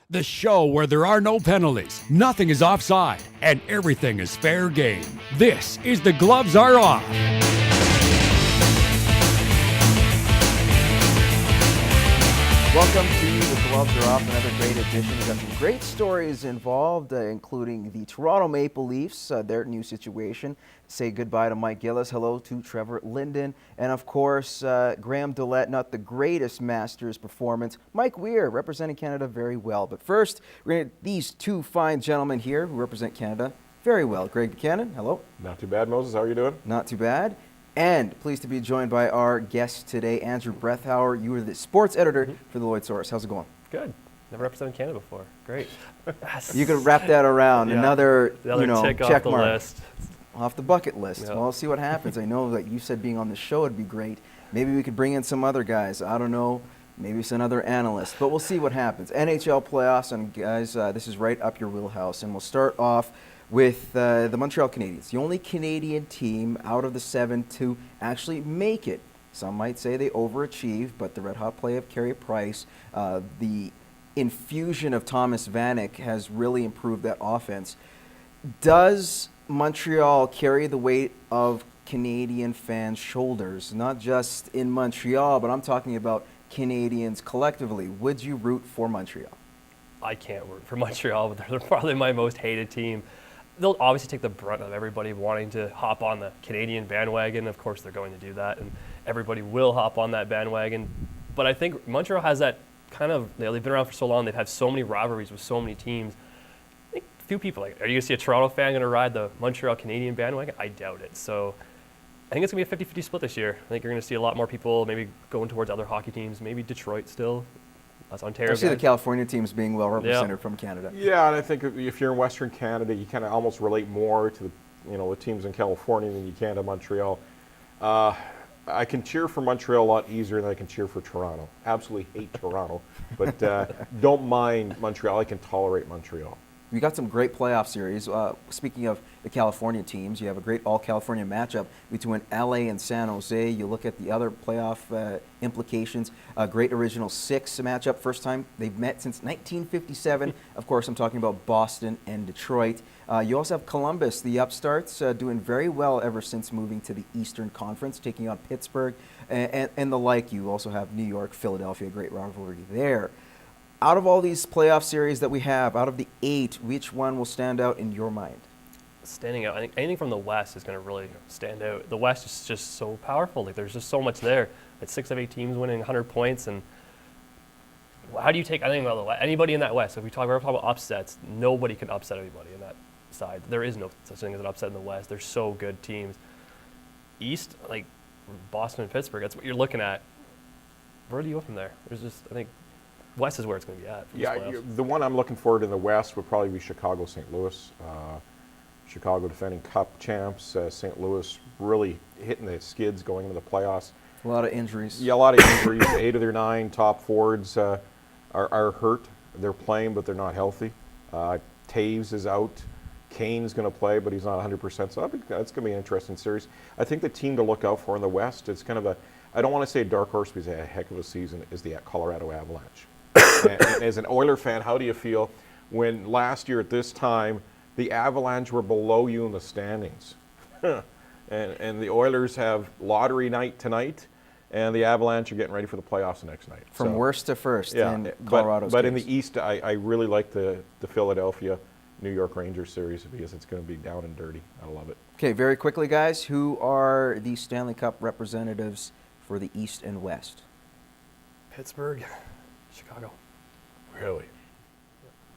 The show where there are no penalties, nothing is offside, and everything is fair game. This is The Gloves Are Off. Welcome to The Gloves Are Off, another great edition. We've got some great stories involved, including the Toronto Maple Leafs, their new situation. Say goodbye to Mike Gillis, hello to Trevor Linden, and of course, Graham DeLaet, not the greatest Masters performance. Mike Weir, representing Canada very well. But first, we're going to these two fine gentlemen here who represent Canada very well. Greg Buchanan, hello. Not too bad, Moses. How are you doing? Not too bad. And pleased to be joined by our guest today, Andrew Brethauer. You are the sports editor for the Lloyd Source. How's it going? Good. Never represented Canada before. Great. Yes. You can wrap that around. Yeah. Another tick check off the mark. list. Off the bucket list. Yeah. Well, we'll see what happens. I know that you said being on the show would be great. Maybe we could bring in some other guys. I don't know. Maybe it's another analyst. But we'll see what happens. NHL Playoffs, and guys, this is right up your wheelhouse. And we'll start off with the Montreal Canadiens, the only Canadian team out of the 7 to actually make it. Some might say they overachieved, but the red-hot play of Carey Price, the infusion of Thomas Vanek has really improved that offense. Does Montreal carry the weight of Canadian fans' shoulders, not just in Montreal, but I'm talking about Canadians collectively? Would you root for Montreal? I can't root for Montreal, but they're probably my most hated team. They'll obviously take the brunt of everybody wanting to hop on the Canadian bandwagon. Of course, they're going to do that, and everybody will hop on that bandwagon. But I think Montreal has that kind of, they've been around for so long, they've had so many rivalries with so many teams. I think a few people, are you going to see a Toronto fan going to ride the Montreal Canadian bandwagon? I doubt it. So I think it's going to be a 50-50 split this year. I think you're going to see a lot more people maybe going towards other hockey teams, maybe Detroit still. That's Ontario. I see the California teams being well represented from Canada. Yeah, and I think if you're in Western Canada, you kind of almost relate more to the teams in California than you can to Montreal. I can cheer for Montreal a lot easier than I can cheer for Toronto. Absolutely hate Toronto, but don't mind Montreal. I can tolerate Montreal. We got some great playoff series. Speaking of the California teams, you have a great all-California matchup between LA and San Jose. You look at the other playoff implications. A great original six matchup. First time they've met since 1957. Of course, I'm talking about Boston and Detroit. You also have Columbus, the upstarts, doing very well ever since moving to the Eastern Conference, taking on Pittsburgh and the like. You also have New York, Philadelphia, great rivalry there. Out of all these playoff series that we have, out of the 8, which one will stand out in your mind? Standing out, I think anything from the West is going to really stand out. The West is just so powerful. Like, there's just so much there. It's 6 of 8 teams winning 100 points, and how do you take anything about the West? Anybody in that West? If we're talking about upsets, nobody can upset anybody in that side. There is no such thing as an upset in the West. They're so good teams. East, like Boston and Pittsburgh, that's what you're looking at. Where do you go from there? There's just, I think, West is where it's going to be at. Yeah, the one I'm looking forward to in the West would probably be Chicago, St. Louis. Chicago defending Cup champs. St. Louis really hitting the skids going into the playoffs. A lot of injuries. Yeah, a lot of injuries. 8 of their 9 top forwards are hurt. They're playing, but they're not healthy. Taves is out. Kane's going to play, but he's not 100%. So that's going to be an interesting series. I think the team to look out for in the West, it's kind of I don't want to say a dark horse because they had a heck of a season, is the Colorado Avalanche. And as an Oiler fan, how do you feel when last year at this time the Avalanche were below you in the standings? and the Oilers have lottery night tonight, and the Avalanche are getting ready for the playoffs the next night. From worst to first yeah, in Colorado's But case. in the East, I really like the Philadelphia New York Rangers series because it's going to be down and dirty. I love it. Okay, very quickly, guys, who are the Stanley Cup representatives for the East and West? Pittsburgh, Chicago. Really?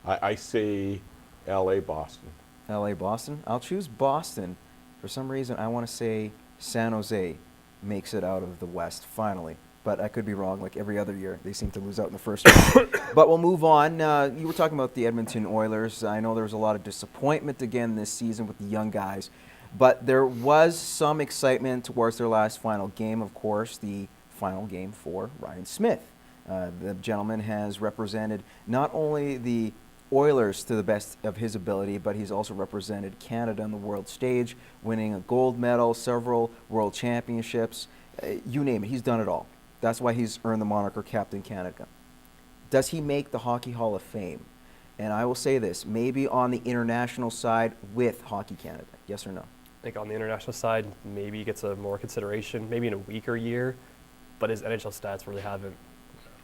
I say L.A., Boston. L.A., Boston? I'll choose Boston. For some reason, I want to say San Jose makes it out of the West, finally. But I could be wrong, like every other year. They seem to lose out in the first round. But we'll move on. You were talking about the Edmonton Oilers. I know there was a lot of disappointment again this season with the young guys. But there was some excitement towards their last final game, of course, the final game for Ryan Smyth. The gentleman has represented not only the Oilers to the best of his ability, but he's also represented Canada on the world stage, winning a gold medal, several world championships. You name it, he's done it all. That's why he's earned the moniker Captain Canada. Does he make the Hockey Hall of Fame? And I will say this, maybe on the international side with Hockey Canada. Yes or no? I think on the international side, maybe he gets a more consideration, maybe in a weaker year, but his NHL stats really haven't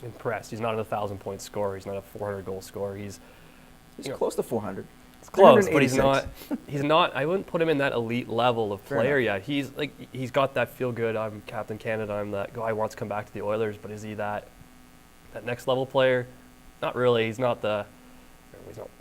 impressed. He's not an 1,000-point scorer. He's not a 400-goal scorer. He's close to 400. It's close, but he's not. I wouldn't put him in that elite level of player yet. He's got that feel good. I'm Captain Canada. I'm that guy who wants to come back to the Oilers. But is he that next level player? Not really. He's not the.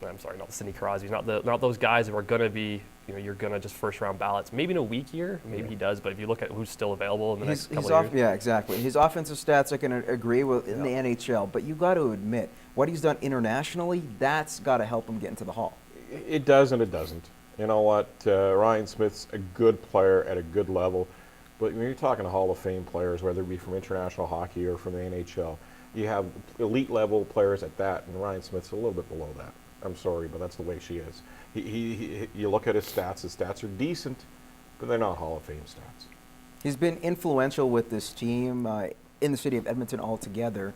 I'm sorry, not the Sidney Crosby. He's not those guys who are gonna be. You're gonna just first round ballots. Maybe in a weak year, maybe he does. But if you look at who's still available in the next couple of years, yeah, exactly. His offensive stats I can agree with in the NHL, but you got to admit what he's done internationally. That's got to help him get into the Hall. It does and it doesn't. You know what? Ryan Smyth's a good player at a good level, but when you're talking to Hall of Fame players, whether it be from international hockey or from the NHL, you have elite level players at that, and Ryan Smyth's a little bit below that. I'm sorry, but that's the way she is. You look at his stats are decent, but they're not Hall of Fame stats. He's been influential with this team in the city of Edmonton altogether.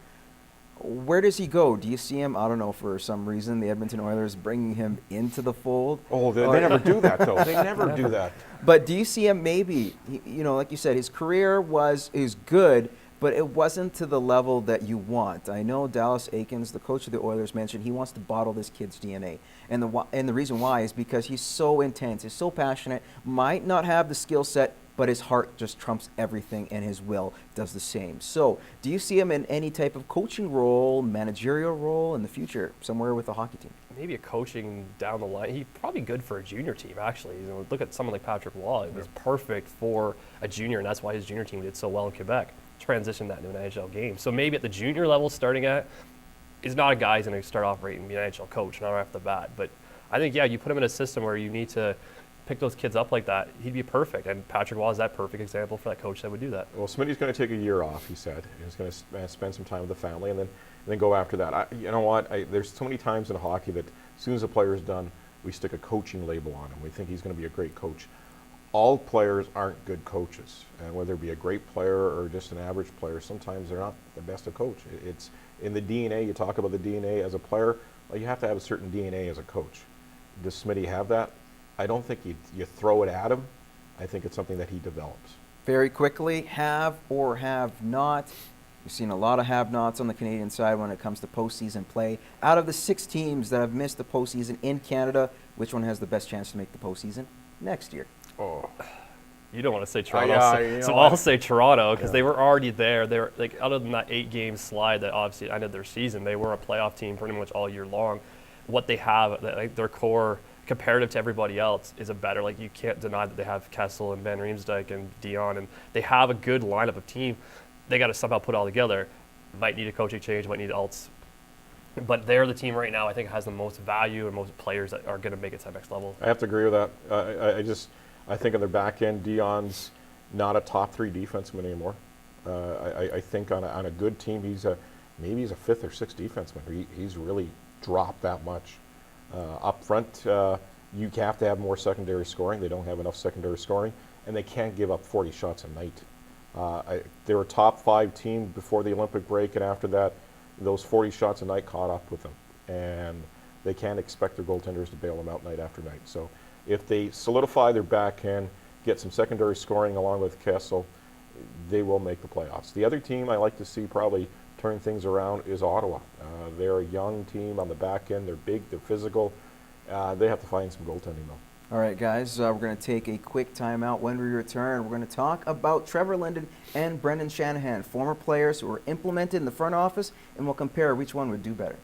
Where does he go? Do you see him, I don't know, for some reason, the Edmonton Oilers bringing him into the fold? Oh, they never do that, though. They never do that. But do you see him maybe, like you said, his career is good, but it wasn't to the level that you want. I know Dallas Eakins, the coach of the Oilers, mentioned he wants to bottle this kid's DNA. And the reason why is because he's so intense, he's so passionate, might not have the skill set, but his heart just trumps everything, and his will does the same. So do you see him in any type of coaching role, managerial role in the future, somewhere with the hockey team? Maybe a coaching down the line. He's probably good for a junior team, actually. Look at someone like Patrick Waugh. He was perfect for a junior, and that's why his junior team did so well in Quebec. Transition that into an NHL game. So maybe at the junior level, starting at, is not a guy who's going to start off right and be an NHL coach, not right off the bat. But I think, you put him in a system where you need to pick those kids up like that, he'd be perfect. And Patrick Waugh is that perfect example for that coach that would do that. Well, Smitty's going to take a year off, he said. He's going to spend some time with the family and then go after that. You know what? There's so many times in hockey that as soon as a player is done, we stick a coaching label on him. We think he's going to be a great coach. All players aren't good coaches, and whether it be a great player or just an average player, sometimes they're not the best of coach. It's in the DNA. You talk about the DNA as a player. Well, you have to have a certain DNA as a coach. Does Smitty have that? I don't think you throw it at him. I think it's something that he develops. Very quickly, have or have not. We've seen a lot of have-nots on the Canadian side when it comes to postseason play. Out of the 6 teams that have missed the postseason in Canada, which one has the best chance to make the postseason next year? Oh, you don't want to say Toronto, so I'll say Toronto because they were already there. They were other than that 8-game slide that obviously ended their season, they were a playoff team pretty much all year long. What they have, their core, comparative to everybody else, is a better. You can't deny that they have Kessel and Ben Riemsdyk and Dion, and they have a good lineup of team. They got to somehow put it all together. Might need a coaching change, might need Alts. But they're the team right now I think has the most value and most players that are going to make it to that next level. I have to agree with that. I think on their back end, Dion's not a top 3 defenseman anymore. I think on a good team, maybe he's a 5th or 6th defenseman. He's really dropped that much. Up front, you have to have more secondary scoring. They don't have enough secondary scoring, and they can't give up 40 shots a night. They were a top 5 team before the Olympic break, and after that, those 40 shots a night caught up with them, and they can't expect their goaltenders to bail them out night after night. So if they solidify their backhand, get some secondary scoring along with Kessel, they will make the playoffs. The other team I like to see probably turn things around is Ottawa. They're a young team on the back end. They're big, they're physical. They have to find some goaltending though. All right, guys, we're going to take a quick timeout. When we return, we're going to talk about Trevor Linden and Brendan Shanahan, former players who were implemented in the front office, and we'll compare which one would do better.